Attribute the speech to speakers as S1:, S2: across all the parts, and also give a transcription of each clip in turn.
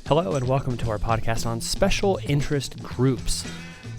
S1: Hello and welcome to our podcast on special interest groups.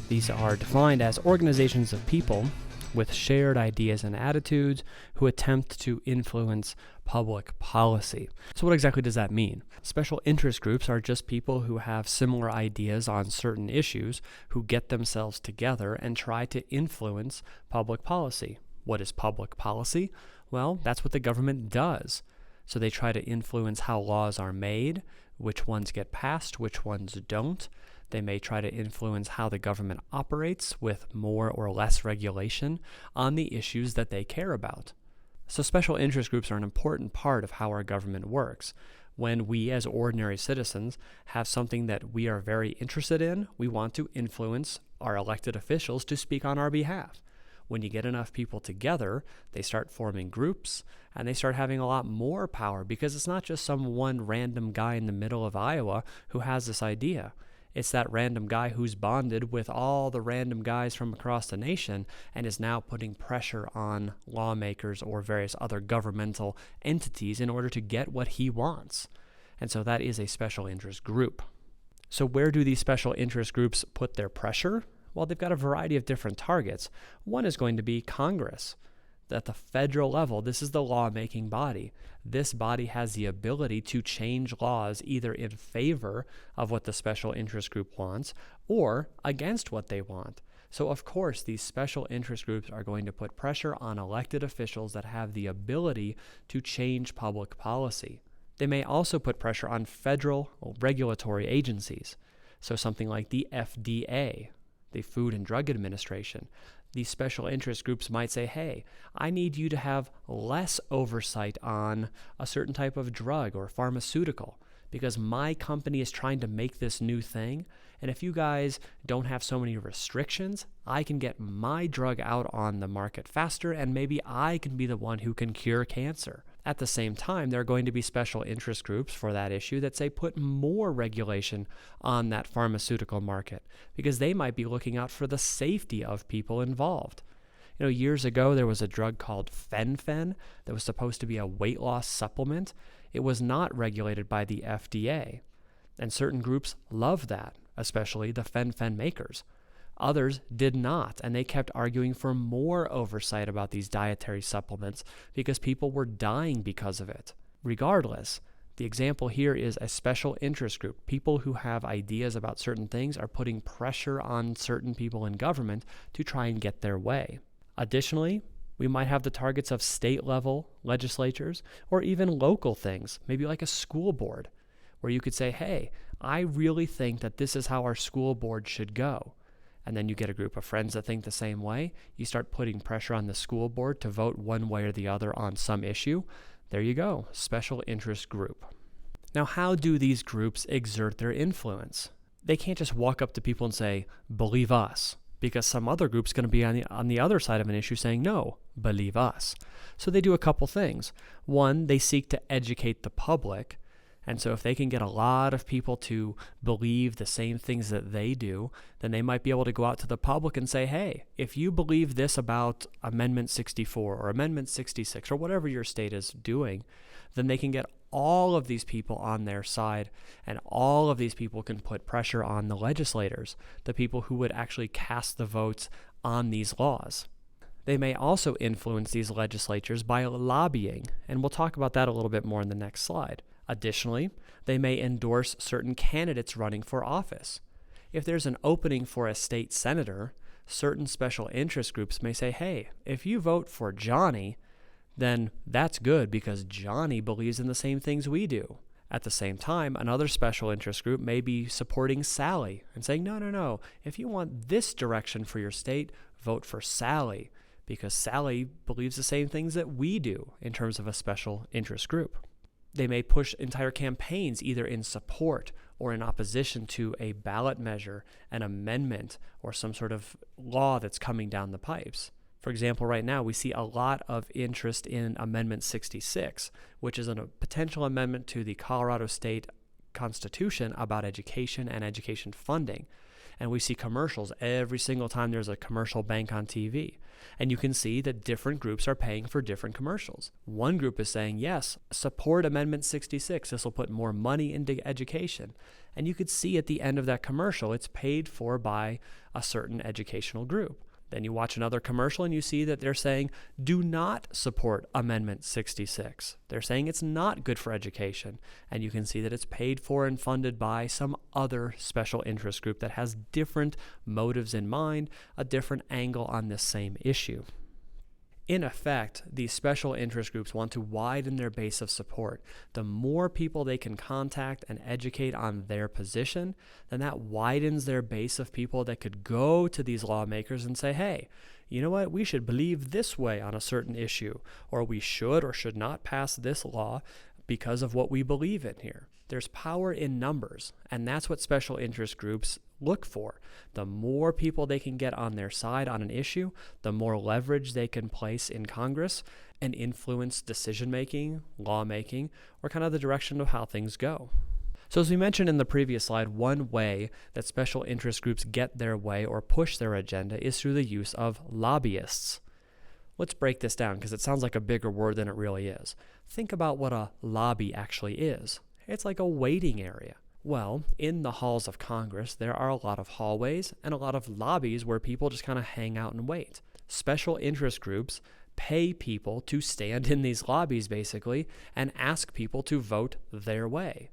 S1: These are defined as organizations of people with shared ideas and attitudes who attempt to influence public policy. So what exactly does that mean? Special interest groups are just people who have similar ideas on certain issues who get themselves together and try to influence public policy. What is public policy? Well, that's what the government does. So they try to influence how laws are made, which ones get passed, which ones don't. They may try to influence how the government operates with more or less regulation on the issues that they care about. So special interest groups are an important part of how our government works. When we as ordinary citizens have something that we are very interested in, we want to influence our elected officials to speak on our behalf. When you get enough people together, they start forming groups and they start having a lot more power because it's not just some one random guy in the middle of Iowa who has this idea. It's that random guy who's bonded with all the random guys from across the nation and is now putting pressure on lawmakers or various other governmental entities in order to get what he wants. And so that is a special interest group. So where do these special interest groups put their pressure? Well, they've got a variety of different targets. One is going to be Congress. At the federal level, this is the lawmaking body. This body has the ability to change laws either in favor of what the special interest group wants or against what they want. So, of course, these special interest groups are going to put pressure on elected officials that have the ability to change public policy. They may also put pressure on federal regulatory agencies. So something like the FDA, the Food and Drug Administration. These special interest groups might say, hey, I need you to have less oversight on a certain type of drug or pharmaceutical because my company is trying to make this new thing. And if you guys don't have so many restrictions, I can get my drug out on the market faster and maybe I can be the one who can cure cancer. At the same time, there are going to be special interest groups for that issue that say put more regulation on that pharmaceutical market because they might be looking out for the safety of people involved. Years ago, there was a drug called fen-phen that was supposed to be a weight loss supplement. It was not regulated by the FDA, and certain groups loved that, especially the fen-phen makers. Others did not, and they kept arguing for more oversight about these dietary supplements because people were dying because of it. Regardless, the example here is a special interest group. People who have ideas about certain things are putting pressure on certain people in government to try and get their way. Additionally, we might have the targets of state-level legislatures or even local things, maybe like a school board, where you could say, hey, I really think that this is how our school board should go. And then you get a group of friends that think the same way. You start putting pressure on the school board to vote one way or the other on some issue. There you go, special interest group. Now, how do these groups exert their influence? They can't just walk up to people and say, believe us, because some other group's going to be on the other side of an issue saying, no, believe us. So they do a couple things. One, they seek to educate the public. And so if they can get a lot of people to believe the same things that they do, then they might be able to go out to the public and say, hey, if you believe this about Amendment 64 or Amendment 66 or whatever your state is doing, then they can get all of these people on their side, and all of these people can put pressure on the legislators, the people who would actually cast the votes on these laws. They may also influence these legislatures by lobbying, and we'll talk about that a little bit more in the next slide. Additionally, they may endorse certain candidates running for office. If there's an opening for a state senator, certain special interest groups may say, hey, if you vote for Johnny, then that's good because Johnny believes in the same things we do. At the same time, another special interest group may be supporting Sally and saying, no, if you want this direction for your state, vote for Sally because Sally believes the same things that we do in terms of a special interest group. They may push entire campaigns either in support or in opposition to a ballot measure, an amendment, or some sort of law that's coming down the pipes. For example, right now we see a lot of interest in Amendment 66, which is a potential amendment to the Colorado State Constitution about education and education funding. And we see commercials every single time there's a commercial bank on TV. And you can see that different groups are paying for different commercials. One group is saying, yes, support Amendment 66. This will put more money into education. And you could see at the end of that commercial, it's paid for by a certain educational group. Then you watch another commercial and you see that they're saying, do not support Amendment 66. They're saying it's not good for education. And you can see that it's paid for and funded by some other special interest group that has different motives in mind, a different angle on this same issue. In effect, these special interest groups want to widen their base of support. The more people they can contact and educate on their position, then that widens their base of people that could go to these lawmakers and say, hey, you know what, we should believe this way on a certain issue, or we should or should not pass this law because of what we believe in here. There's power in numbers, and that's what special interest groups look for. The more people they can get on their side on an issue, the more leverage they can place in Congress and influence decision-making, lawmaking, or kind of the direction of how things go. So as we mentioned in the previous slide, one way that special interest groups get their way or push their agenda is through the use of lobbyists. Let's break this down because it sounds like a bigger word than it really is. Think about what a lobby actually is. It's like a waiting area. Well, in the halls of Congress, there are a lot of hallways and a lot of lobbies where people just kind of hang out and wait. Special interest groups pay people to stand in these lobbies, basically, and ask people to vote their way.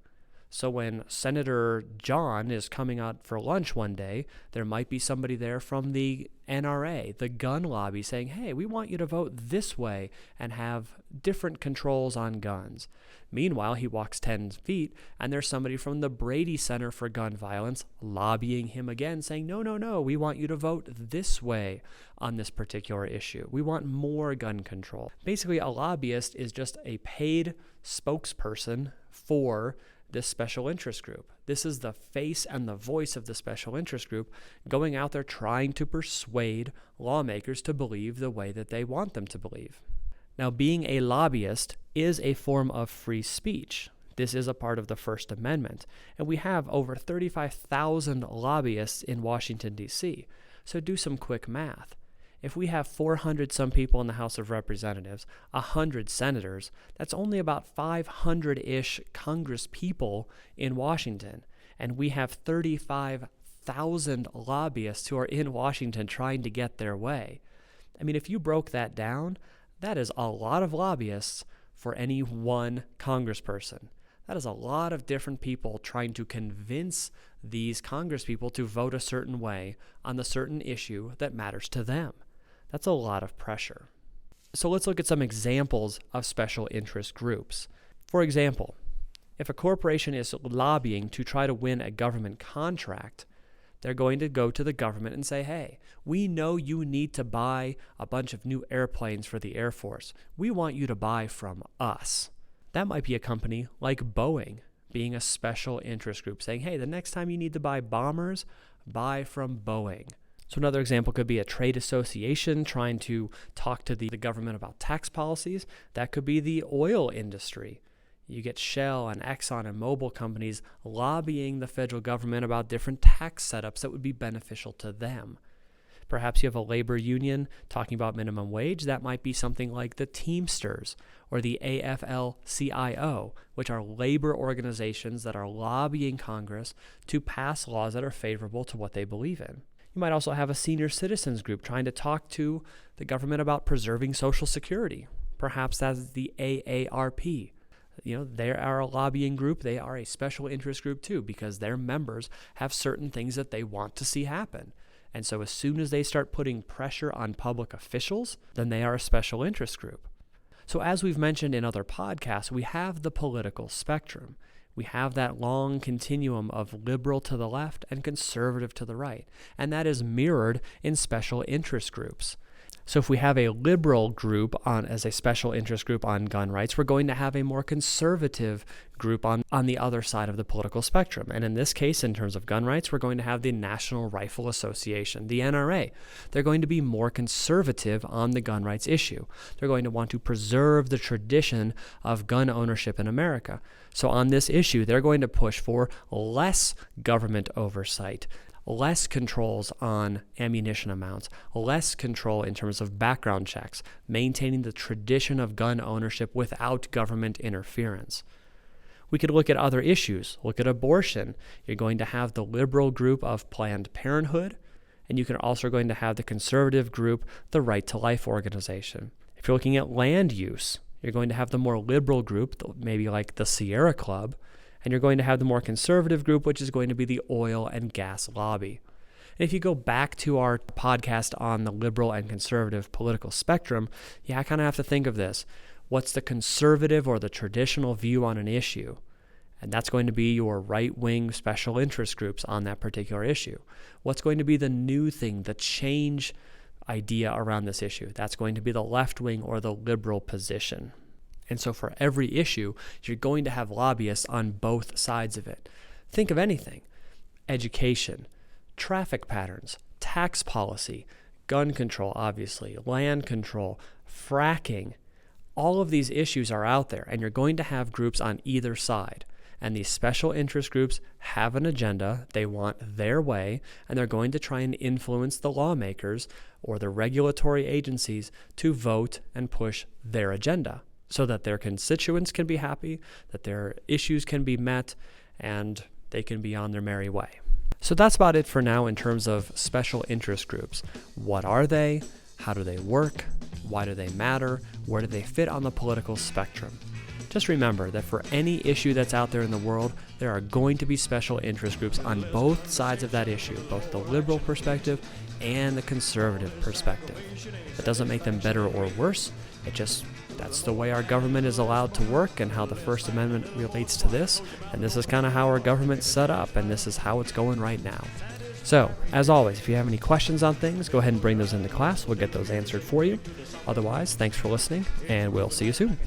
S1: So when Senator John is coming out for lunch one day, there might be somebody there from the NRA, the gun lobby, saying, hey, we want you to vote this way and have different controls on guns. Meanwhile, he walks 10 feet, and there's somebody from the Brady Center for Gun Violence lobbying him again, saying, no, we want you to vote this way on this particular issue. We want more gun control. Basically, a lobbyist is just a paid spokesperson for this special interest group. This is the face and the voice of the special interest group going out there trying to persuade lawmakers to believe the way that they want them to believe. Now, being a lobbyist is a form of free speech. This is a part of the First Amendment, and we have over 35,000 lobbyists in Washington, D.C. So do some quick math. If we have 400 some people in the House of Representatives, 100 senators, that's only about 500-ish Congress people in Washington. And we have 35,000 lobbyists who are in Washington trying to get their way. I mean, if you broke that down, that is a lot of lobbyists for any one congressperson. That is a lot of different people trying to convince these congresspeople to vote a certain way on the certain issue that matters to them. That's a lot of pressure. So let's look at some examples of special interest groups. For example, if a corporation is lobbying to try to win a government contract, they're going to go to the government and say, hey, we know you need to buy a bunch of new airplanes for the Air Force. We want you to buy from us. That might be a company like Boeing being a special interest group saying, hey, the next time you need to buy bombers, buy from Boeing. So another example could be a trade association trying to talk to the government about tax policies. That could be the oil industry. You get Shell and Exxon and Mobil companies lobbying the federal government about different tax setups that would be beneficial to them. Perhaps you have a labor union talking about minimum wage. That might be something like the Teamsters or the AFL-CIO, which are labor organizations that are lobbying Congress to pass laws that are favorable to what they believe in. You might also have a senior citizens group trying to talk to the government about preserving Social Security. Perhaps that's the AARP. They are a lobbying group. They are a special interest group too, because their members have certain things that they want to see happen. And so as soon as they start putting pressure on public officials, then they are a special interest group. So as we've mentioned in other podcasts, we have the political spectrum. We have that long continuum of liberal to the left and conservative to the right, and that is mirrored in special interest groups. So if we have a liberal group as a special interest group on gun rights, we're going to have a more conservative group on the other side of the political spectrum. And in this case, in terms of gun rights, we're going to have the National Rifle Association, the NRA. They're going to be more conservative on the gun rights issue. They're going to want to preserve the tradition of gun ownership in America. So on this issue, they're going to push for less government oversight, less controls on ammunition amounts, less control in terms of background checks, maintaining the tradition of gun ownership without government interference. We could look at other issues. Look at abortion. You're going to have the liberal group of Planned Parenthood, and you can also going to have the conservative group, the Right to Life organization. If you're looking at land use, you're going to have the more liberal group, maybe like the Sierra Club, and you're going to have the more conservative group, which is going to be the oil and gas lobby. And if you go back to our podcast on the liberal and conservative political spectrum, I kind of have to think of this. What's the conservative or the traditional view on an issue? And that's going to be your right-wing special interest groups on that particular issue. What's going to be the new thing, the change idea around this issue? That's going to be the left-wing or the liberal position. And so for every issue, you're going to have lobbyists on both sides of it. Think of anything: education, traffic patterns, tax policy, gun control, obviously, land control, fracking. All of these issues are out there, and you're going to have groups on either side. And these special interest groups have an agenda. They want their way, and they're going to try and influence the lawmakers or the regulatory agencies to vote and push their agenda so that their constituents can be happy, that their issues can be met, and they can be on their merry way. So that's about it for now in terms of special interest groups. What are they? How do they work? Why do they matter? Where do they fit on the political spectrum? Just remember that for any issue that's out there in the world, there are going to be special interest groups on both sides of that issue, both the liberal perspective and the conservative perspective. That doesn't make them better or worse. That's the way our government is allowed to work and how the First Amendment relates to this. And this is kind of how our government's set up, and this is how it's going right now. So, as always, if you have any questions on things, go ahead and bring those into class. We'll get those answered for you. Otherwise, thanks for listening, and we'll see you soon.